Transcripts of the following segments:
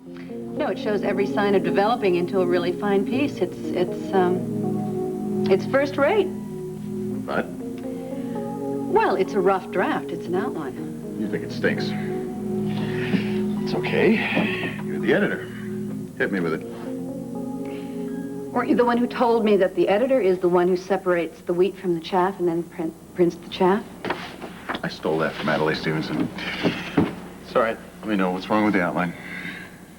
No, it shows every sign of developing into a really fine piece. It's first rate. But? Well, it's a rough draft. It's an outline. You think it stinks? It's okay. You're the editor. Hit me with it. Weren't you the one who told me that the editor is the one who separates the wheat from the chaff and then prints the chaff? I stole that from Adelaide Stevenson. It's all right. Let me know what's wrong with the outline.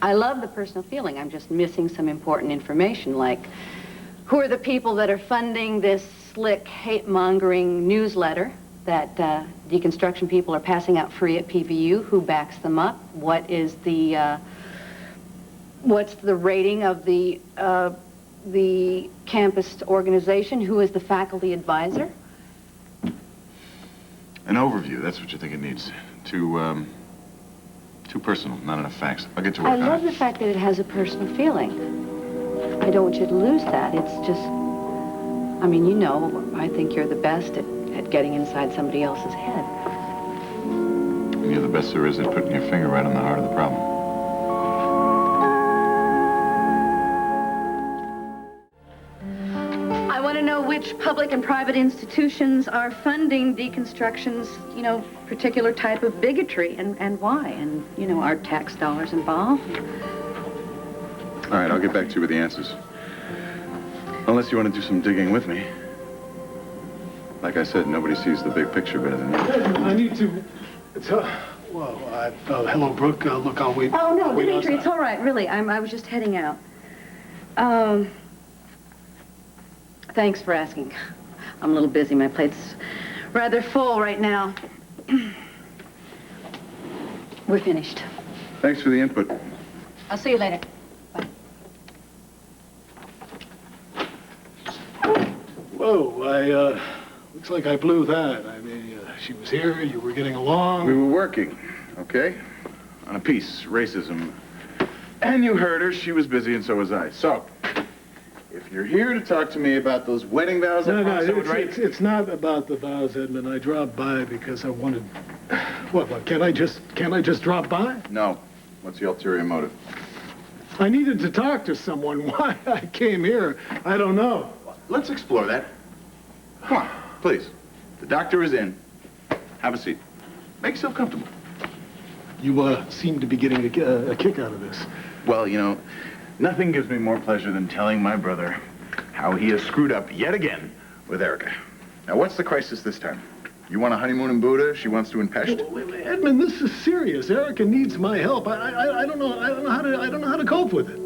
I love the personal feeling. I'm just missing some important information, like who are the people that are funding this slick, hate-mongering newsletter that deconstruction people are passing out free at PPU? Who backs them up? What is the what's the rating of the campus organization? Who is the faculty advisor? An overview, that's what you think it needs. Too personal, not enough facts. I'll get to work on it. I love the fact that it has a personal feeling. I don't want you to lose that. It's just, I mean, you know, I think you're the best at getting inside somebody else's head. You're the best there is at putting your finger right on the heart of the problem. I want to know which public and private institutions are funding deconstruction's, you know, particular type of bigotry and why. And, you know, are tax dollars involved? All right, I'll get back to you with the answers. Unless you want to do some digging with me. Like I said, nobody sees the big picture better than you. I need to... hello, Brooke. Look, I'll wait. Oh, no, Dimitri, it's all right, really. I was just heading out. Thanks for asking. I'm a little busy. My plate's rather full right now. We're finished. Thanks for the input. I'll see you later. Bye. Whoa, looks like I blew that. I mean, she was here, you were getting along. We were working, okay? On a piece, racism. And you heard her, she was busy, and so was I. So, if you're here to talk to me about those wedding vows... It's not about the vows, Edmund. I dropped by because I wanted... What, can't I just drop by? No. What's the ulterior motive? I needed to talk to someone. Why I came here, I don't know. Let's explore that. Come on, please. The doctor is in. Have a seat. Make yourself comfortable. You, seem to be getting a kick out of this. Well, you know, nothing gives me more pleasure than telling my brother how he has screwed up yet again with Erica. Now, what's the crisis this time? You want a honeymoon in Buda? She wants to in Pest? Wait, Edmund, this is serious. Erica needs my help. I don't know how to cope with it.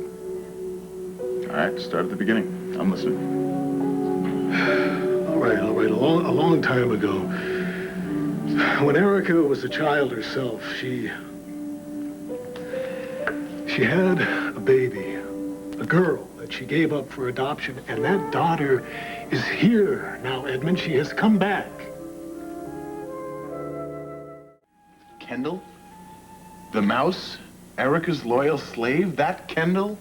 All right, start at the beginning. I'm listening. All right. A long time ago, when Erica was a child herself, she had a baby, a girl that she gave up for adoption, and that daughter is here now, Edmund. She has come back. Kendall? The mouse? Erica's loyal slave? That Kendall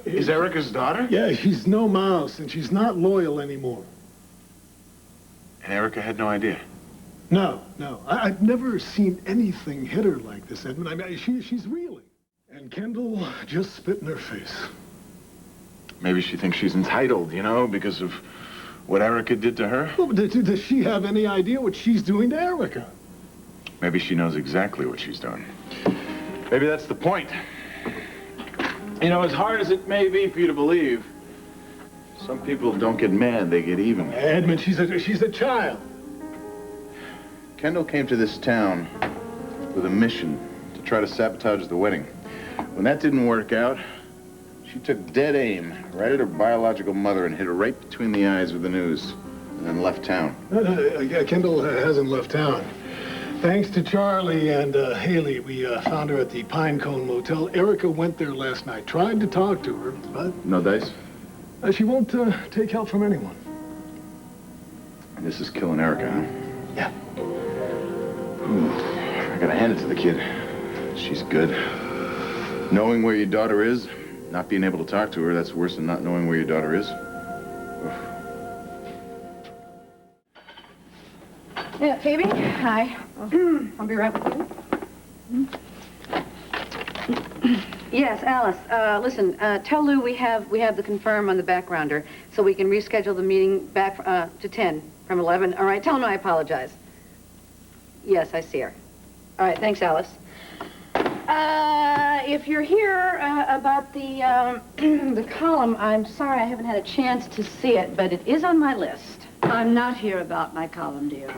is Erica's daughter? Yeah, she's no mouse, and she's not loyal anymore. And Erica had no idea? No. I've never seen anything hit her like this, Edmund. I mean, she's reeling. And Kendall just spit in her face. Maybe she thinks she's entitled, you know, because of what Erica did to her? Well, does she have any idea what she's doing to Erica? Maybe she knows exactly what she's doing. Maybe that's the point. You know, as hard as it may be for you to believe, some people don't get mad, they get even. Edmund, she's a child. Kendall came to this town with a mission to try to sabotage the wedding. When that didn't work out, she took dead aim right at her biological mother and hit her right between the eyes with the news, and then left town. Kendall hasn't left town. Thanks to Charlie and Haley, we found her at the Pinecone Motel. Erica went there last night, tried to talk to her, but... No dice? She won't take help from anyone. And this is killing Erica, huh? Yeah. Ooh, I gotta hand it to the kid. She's good. Knowing where your daughter is, not being able to talk to her, that's worse than not knowing where your daughter is. Oof. Yeah, Phoebe, hi. I'll be right with you. Yes, Alice. Listen, tell Lou we have the confirm on the backgrounder so we can reschedule the meeting back to 10 from 11. All right, tell him I apologize. Yes, I see her. All right, thanks, Alice. If you're here about the the column, I'm sorry I haven't had a chance to see it, but it is on my list. I'm not here about my column, dear.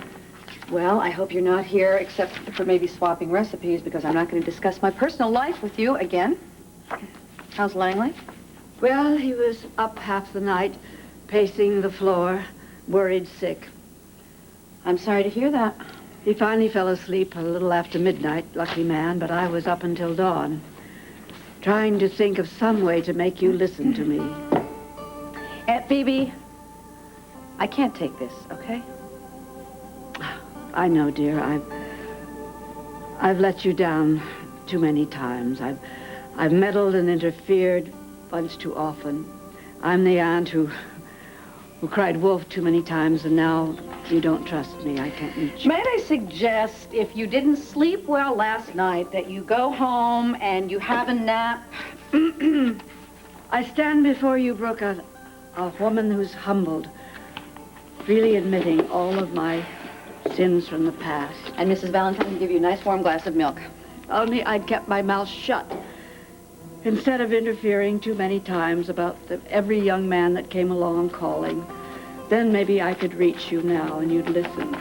Well, I hope you're not here except for maybe swapping recipes, because I'm not going to discuss my personal life with you again. How's Langley? Well, he was up half the night, pacing the floor, worried sick. I'm sorry to hear that. He finally fell asleep a little after midnight, lucky man, but I was up until dawn, trying to think of some way to make you listen to me. Aunt Phoebe, I can't take this, okay? I know, dear. I've let you down too many times. I've meddled and interfered once too often. I'm the aunt who cried wolf too many times, and now you don't trust me. I can't reach you. Might I suggest, if you didn't sleep well last night, that you go home and you have a nap? I stand before you, Brooke, a woman who's humbled, freely admitting all of my sins from the past. And Mrs. Valentine will give you a nice warm glass of milk. Only I'd kept my mouth shut instead of interfering too many times about every young man that came along calling. Then maybe I could reach you now and you'd listen.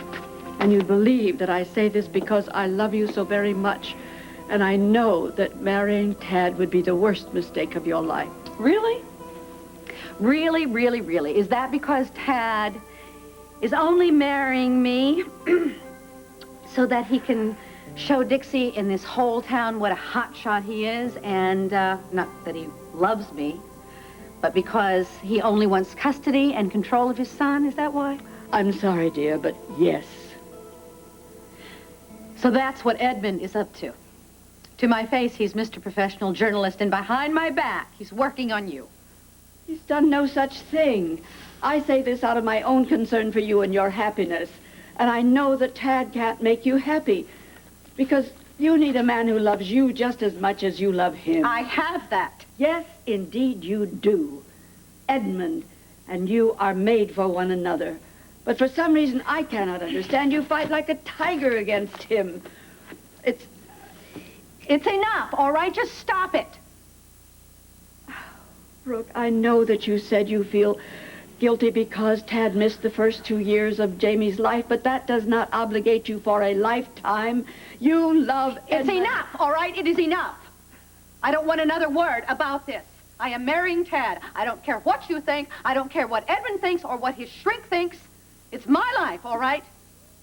And you'd believe that I say this because I love you so very much. And I know that marrying Tad would be the worst mistake of your life. Really? Really, really, really? Is that because Tad is only marrying me so that he can show Dixie in this whole town what a hotshot he is, and not that he loves me, but because he only wants custody and control of his son? Is that why? I'm sorry, dear, but yes. So that's what Edmund is up to. To my face, he's Mr. Professional Journalist, and behind my back, he's working on you. He's done no such thing. I say this out of my own concern for you and your happiness. And I know that Tad can't make you happy, because you need a man who loves you just as much as you love him. I have that. Yes, indeed you do. Edmund and you are made for one another. But for some reason I cannot understand, you fight like a tiger against him. It's enough, all right? Just stop it. Brooke, I know that you said you feel guilty because Tad missed the first 2 years of Jamie's life, but that does not obligate you for a lifetime. You love Edmund. It's enough, all right? It is enough. I don't want another word about this. I am marrying Tad. I don't care what you think. I don't care what Edmund thinks or what his shrink thinks. It's my life, all right?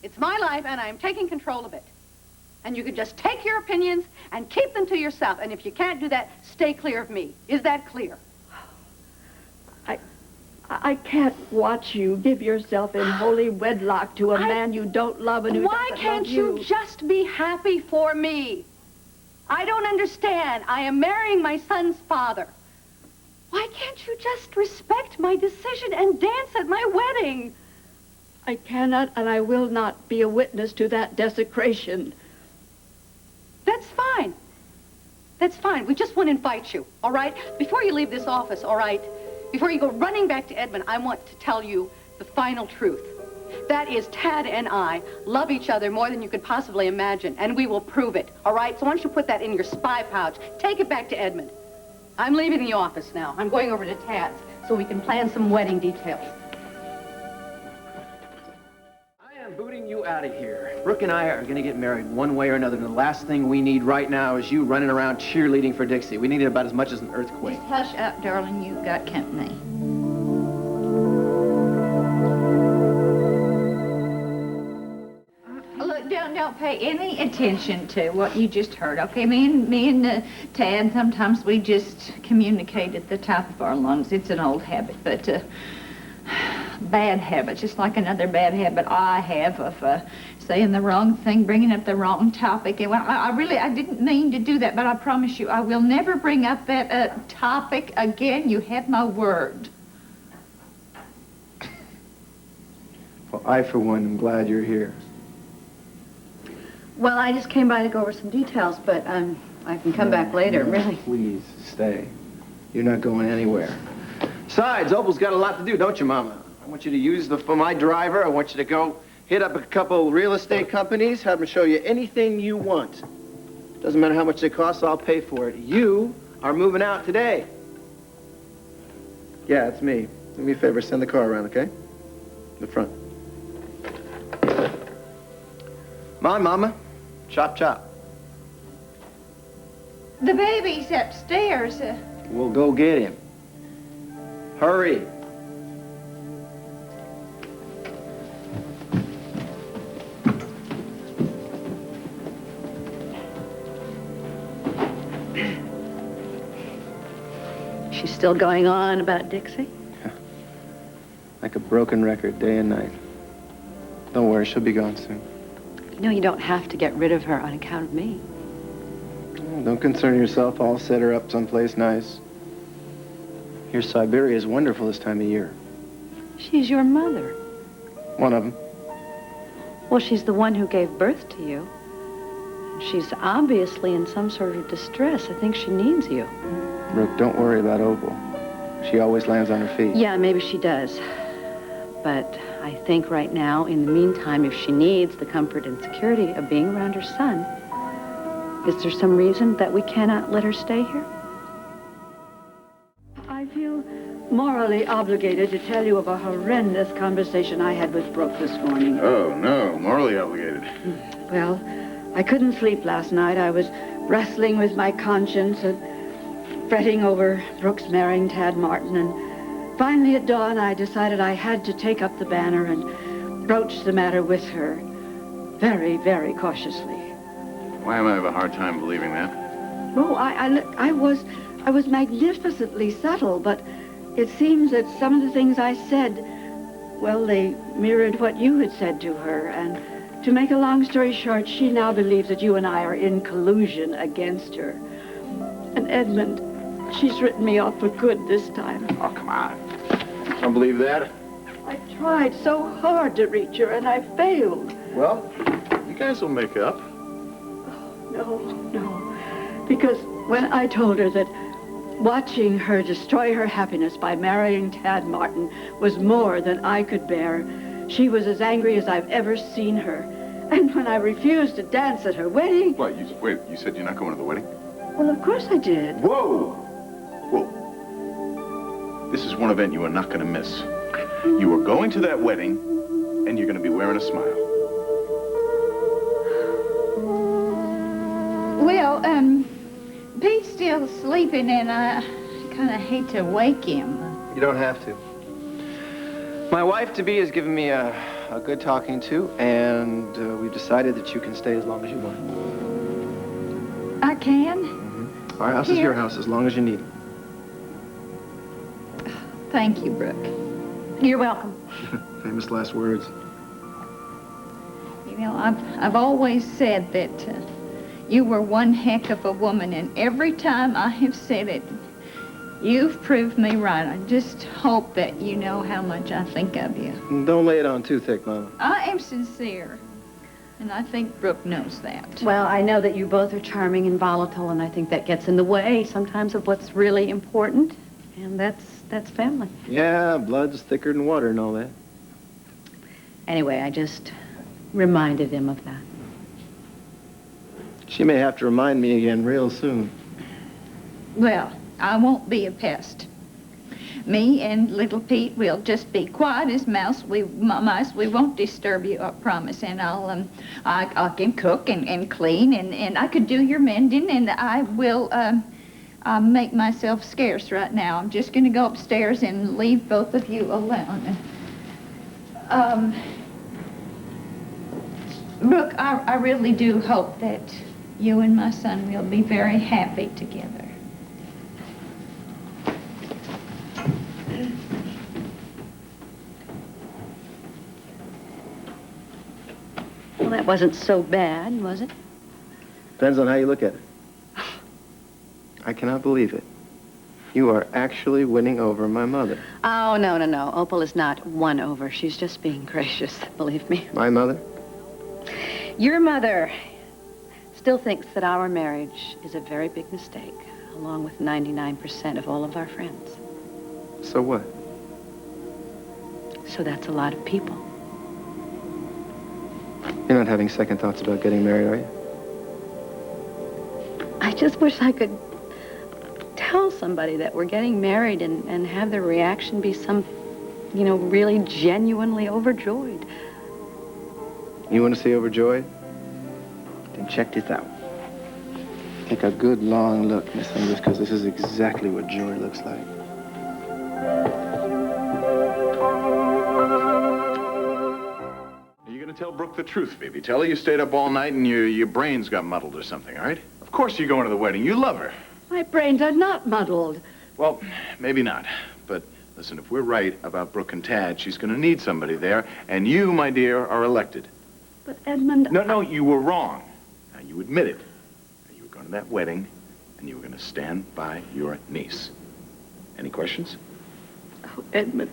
It's my life, and I am taking control of it. And you can just take your opinions and keep them to yourself. And if you can't do that, stay clear of me. Is that clear? I can't watch you give yourself in holy wedlock to a man you don't love and who doesn't love you. Why can't you just be happy for me? I don't understand. I am marrying my son's father. Why can't you just respect my decision and dance at my wedding? I cannot and I will not be a witness to that desecration. That's fine. That's fine. We just want to invite you, all right? Before you leave this office, all right? Before you go running back to Edmund, I want to tell you the final truth. That is, Tad and I love each other more than you could possibly imagine, and we will prove it, all right? So why don't you put that in your spy pouch? Take it back to Edmund. I'm leaving the office now. I'm going over to Tad's so we can plan some wedding details. I am booting you out of here. Brooke and I are going to get married one way or another, and the last thing we need right now is you running around cheerleading for Dixie. We need it about as much as an earthquake. Just hush up, darling. You've got company. Look, don't pay any attention to what you just heard, okay? Me and Tad, sometimes we just communicate at the top of our lungs. It's an old habit, but bad habit, just like another bad habit I have of saying the wrong thing, bringing up the wrong topic. And I didn't mean to do that, but I promise you I will never bring up that topic again. You have my word. Well, I, for one, am glad you're here. Well, I just came by to go over some details, but I can come back later, really. Please, stay. You're not going anywhere. Besides, Opal's got a lot to do, don't you, Mama? I want you to use my driver. I want you to go hit up a couple real estate companies, have them show you anything you want. Doesn't matter how much they cost, I'll pay for it. You are moving out today. Yeah, it's me. Do me a favor, send the car around, okay? The front. Come on, Mama. Chop, chop. The baby's upstairs. We'll go get him. Hurry. She's still going on about Dixie? Like a broken record, day and night. Don't worry, she'll be gone soon. You know, you don't have to get rid of her on account of me. Oh, don't concern yourself. I'll set her up someplace nice. Here, Siberia is wonderful this time of year. She's your mother. One of them. Well, she's the one who gave birth to you. She's obviously in some sort of distress. I think she needs you. Brooke, don't worry about Opal. She always lands on her feet. Yeah, maybe she does. But I think right now, in the meantime, if she needs the comfort and security of being around her son, is there some reason that we cannot let her stay here? I feel morally obligated to tell you of a horrendous conversation I had with Brooke this morning. Oh, no, morally obligated. Well, I couldn't sleep last night. I was wrestling with my conscience and fretting over Brooke's marrying Tad Martin, and finally at dawn I decided I had to take up the banner and broach the matter with her very, very cautiously. Why am I having a hard time believing that? Oh, I was magnificently subtle, but it seems that some of the things I said, well, they mirrored what you had said to her, and to make a long story short, she now believes that you and I are in collusion against her. And Edmund, she's written me off for good this time. Oh, come on. Don't believe that? I tried so hard to reach her, and I failed. Well, you guys will make up. No. Because when I told her that watching her destroy her happiness by marrying Tad Martin was more than I could bear, she was as angry as I've ever seen her. And when I refused to dance at her wedding... What, you said you're not going to the wedding? Well, of course I did. Whoa! Whoa. This is one event you are not going to miss. You are going to that wedding, and you're going to be wearing a smile. Well, Pete's still sleeping, and I kind of hate to wake him. You don't have to. My wife-to-be has given me a good talking to, and we've decided that you can stay as long as you want. I can? Mm-hmm. Our house is your house as long as you need it. Thank you, Brooke. You're welcome. Famous last words. You know, I've always said that you were one heck of a woman, and every time I have said it, you've proved me right. I just hope that you know how much I think of you. Don't lay it on too thick, Mama. I am sincere, and I think Brooke knows that. Well, I know that you both are charming and volatile, and I think that gets in the way sometimes of what's really important, and that's family. Yeah, blood's thicker than water and all that. Anyway, I just reminded him of that. She may have to remind me again real soon. Well, I won't be a pest. Me and little Pete will just be quiet as mice. We won't disturb you, I promise. And I can cook and clean, and I could do your mending, and I will make myself scarce right now. I'm just going to go upstairs and leave both of you alone. Brooke, I really do hope that you and my son will be very happy together. Well, that wasn't so bad, was it? Depends on how you look at it. I cannot believe it. You are actually winning over my mother. Oh, no. Opal is not won over. She's just being gracious, believe me. My mother? Your mother. still thinks that our marriage is a very big mistake, along with 99% of all of our friends. So what? So that's a lot of people. You're not having second thoughts about getting married, are you? I just wish I could tell somebody that we're getting married and have their reaction be some, really genuinely overjoyed. You want to see overjoyed? Then check this out. Take a good long look, Miss English, because this is exactly what joy looks like. You're going to tell Brooke the truth, Phoebe. Tell her you stayed up all night and your brains got muddled or something, all right? Of course you're going to the wedding. You love her. My brains are not muddled. Well, maybe not. But listen, if we're right about Brooke and Tad, she's going to need somebody there. And you, my dear, are elected. But Edmund... No, you were wrong. Now, you admit it. You were going to that wedding, and you were going to stand by your niece. Any questions? Oh, Edmund,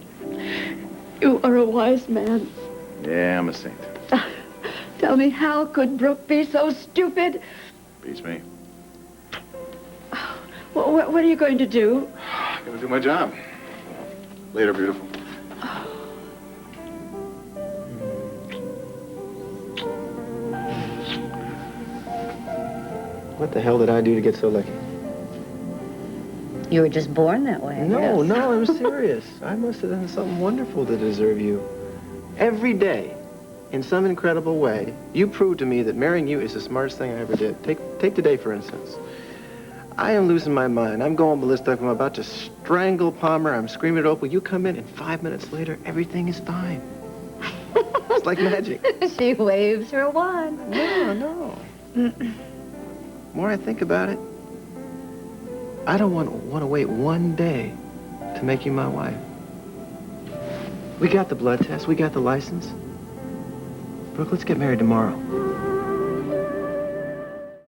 you are a wise man. Yeah, I'm a saint. Tell me, how could Brooke be so stupid? Beats me. What are you going to do? I'm going to do my job. Later, beautiful. What the hell did I do to get so lucky? You were just born that way, I No, guess. no, I'm serious. I must have done something wonderful to deserve you. Every day, in some incredible way, you proved to me that marrying you is the smartest thing I ever did. Take today, for instance. I am losing my mind. I'm going ballistic. I'm about to strangle Palmer. I'm screaming at Opal. You come in, and 5 minutes later, everything is fine. It's like magic. She waves her wand. No. More I think about it, I don't want to wait one day to make you my wife. We got the blood test. We got the license. Brooke, let's get married tomorrow.